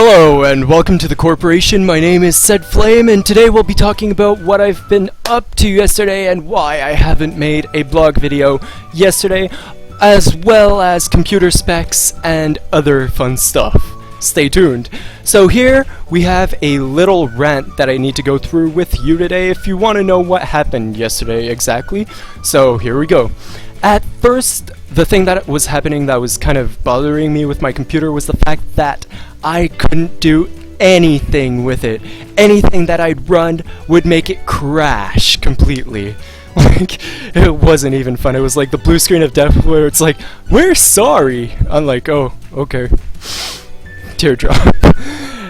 Hello and welcome to the corporation. My name is Said Flame and today we'll be talking about what I've been up to yesterday and why I haven't made a blog video yesterday, as well as computer specs and other fun stuff. Stay tuned. So here we have a little rant that I need to go through with you today if you want to know what happened yesterday exactly. So here we go. At first, the thing that was happening that was kind of bothering me with my computer was the fact that I couldn't do anything with it. Anything that I'd run would make it crash completely. Like, it wasn't even fun. It was like the blue screen of death where it's like, we're sorry. I'm like, oh, okay. Teardrop.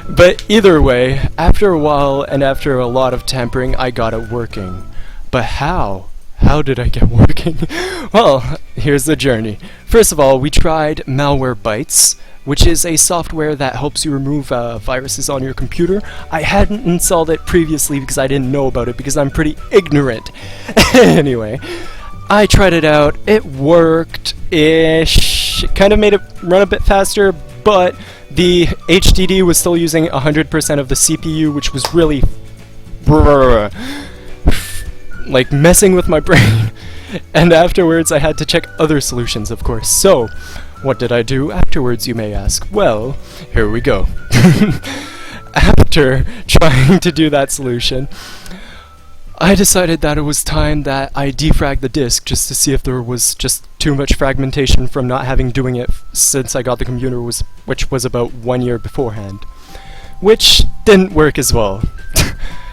But either way, after a while and after a lot of tampering, I got it working. But how? How did I get working? Well, here's the journey. First of all, we tried Malawarebytes, which is a software that helps you remove viruses on your computer. I hadn't installed it previously because I didn't know about it because I'm pretty ignorant. Anyway, I tried it out. It worked-ish. It kind of made it run a bit faster, but the HDD was still using 100% of the CPU, which was really like messing with my brain. And afterwards I had to check other solutions, of course. So what did I do afterwards, you may ask? Well, here we go. After trying to do that solution, I decided that it was time that I defrag the disk just to see if there was just too much fragmentation from not having doing it since I got the computer, which was about 1 year beforehand. Which didn't work as well.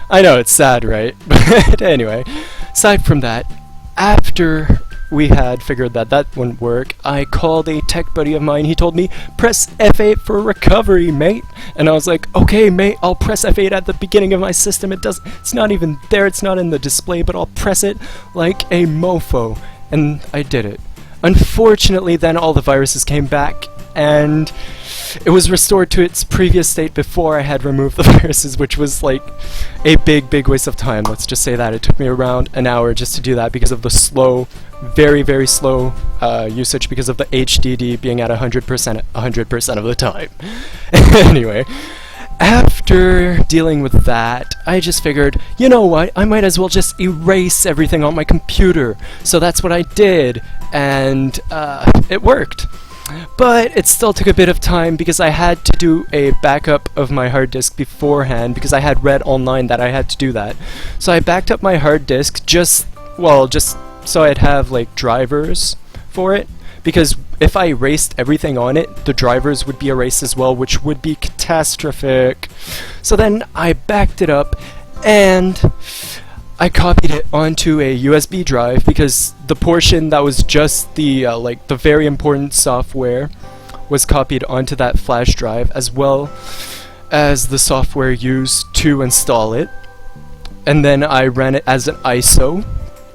I know, it's sad, right? But anyway, aside from that, after we had figured that that wouldn't work, I called a tech buddy of mine. He told me, press F8 for recovery, mate. And I was like, okay, mate, I'll press F8 at the beginning of my system. It's not even there, it's not in the display, but I'll press it like a mofo. And I did it. Unfortunately, then all the viruses came back, and it was restored to its previous state before I had removed the viruses, which was like a big waste of time. Let's just say that. It took me around an hour just to do that because of the slow, very slow usage because of the HDD being at 100% of the time. Anyway, after dealing with that, I just figured, you know what, I might as well just erase everything on my computer. So that's what I did, and it worked. But it still took a bit of time because I had to do a backup of my hard disk beforehand because I had read online that I had to do that. So I backed up my hard disk just so I'd have like drivers for it, because if I erased everything on it, the drivers would be erased as well, which would be catastrophic. So then I backed it up and I copied it onto a USB drive because the portion that was just the like the very important software was copied onto that flash drive, as well as the software used to install it. And then I ran it as an ISO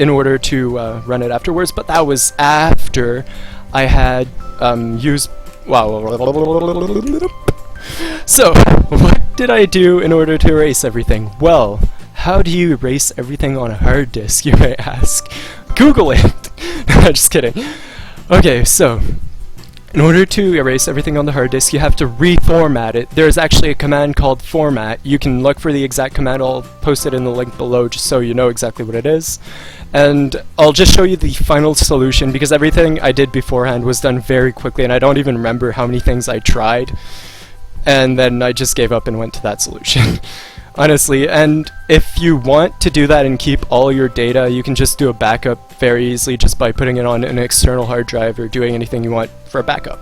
in order to run it afterwards, but that was after I had used... Wow. So, what did I do in order to erase everything? Well, how do you erase everything on a hard disk, you may ask? Google it! No, just kidding. Okay, so, in order to erase everything on the hard disk, you have to reformat it. There's actually a command called format. You can look for the exact command. I'll post it in the link below just so you know exactly what it is. And I'll just show you the final solution because everything I did beforehand was done very quickly and I don't even remember how many things I tried. And then I just gave up and went to that solution. Honestly, and if you want to do that and keep all your data, you can just do a backup very easily just by putting it on an external hard drive or doing anything you want for a backup,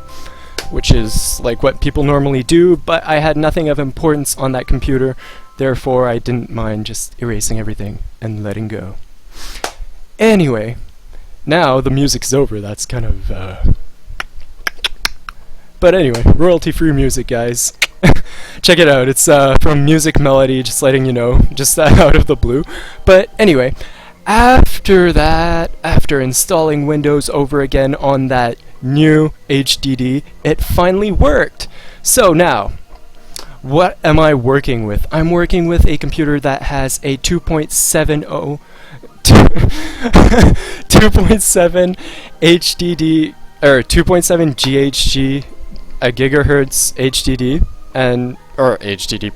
which is like what people normally do, but I had nothing of importance on that computer, therefore I didn't mind just erasing everything and letting go. Anyway, now the music's over. That's kind of but anyway, royalty-free music, guys. Check it out, it's from Music Melody, just letting you know, just out of the blue. But anyway, after that, after installing Windows over again on that new HDD, it finally worked. So now, what am I working with? I'm working with a computer that has a 2.70 2.7 HDD, or 2.7 GHz, a gigahertz HDD, and or HDD,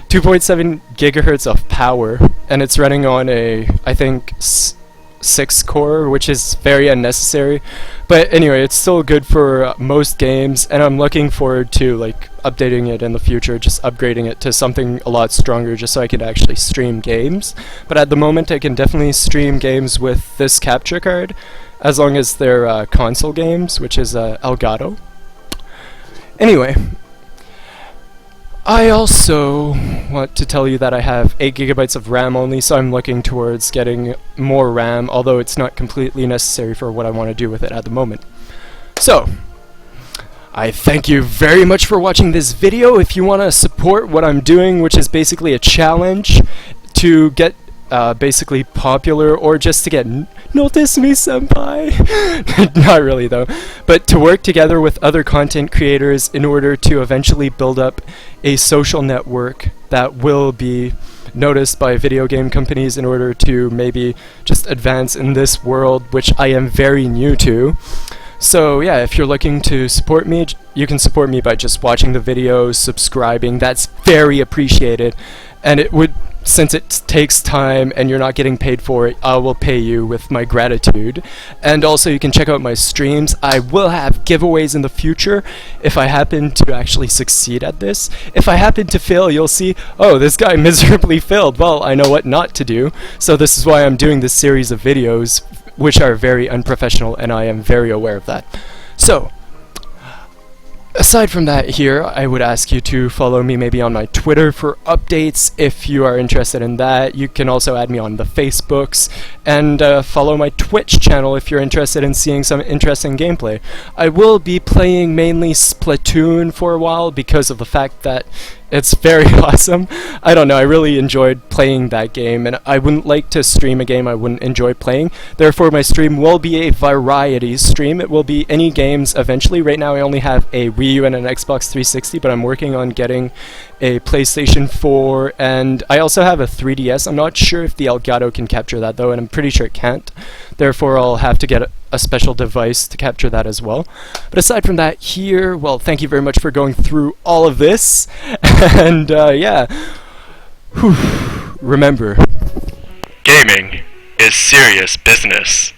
2.7 gigahertz of power, and it's running on a, I think, 6 core, which is very unnecessary. But anyway, it's still good for most games, and I'm looking forward to like updating it in the future, just upgrading it to something a lot stronger just so I can actually stream games. But at the moment I can definitely stream games with this capture card, as long as they're console games, which is Elgato. Anyway, I also want to tell you that I have 8 gigabytes of RAM only, so I'm looking towards getting more RAM, although it's not completely necessary for what I want to do with it at the moment. So, I thank you very much for watching this video. If you want to support what I'm doing, which is basically a challenge to get basically popular, or just to get notice me senpai, not really though, but to work together with other content creators in order to eventually build up a social network that will be noticed by video game companies in order to maybe just advance in this world, which I am very new to. So yeah, if you're looking to support me, you can support me by just watching the videos, subscribing. That's very appreciated, and it would, since it takes time and you're not getting paid for it, I will pay you with my gratitude. And also you can check out my streams. I will have giveaways in the future if I happen to actually succeed at this. If I happen to fail, you'll see, oh, this guy miserably failed. Well, I know what not to do. So this is why I'm doing this series of videos, which are very unprofessional, and I am very aware of that. So, aside from that here, I would ask you to follow me maybe on my Twitter for updates if you are interested in that. You can also add me on the Facebooks, and follow my Twitch channel if you're interested in seeing some interesting gameplay. I will be playing mainly Splatoon for a while because of the fact that it's very awesome. I don't know, I really enjoyed playing that game, and I wouldn't like to stream a game I wouldn't enjoy playing. Therefore, my stream will be a variety stream. It will be any games eventually. Right now I only have a Wii U and an Xbox 360, but I'm working on getting a PlayStation 4, and I also have a 3DS. I'm not sure if the Elgato can capture that though, and I'm pretty sure it can't. Therefore, I'll have to get a special device to capture that as well. But aside from that here, well, thank you very much for going through all of this. And yeah, remember, gaming is serious business.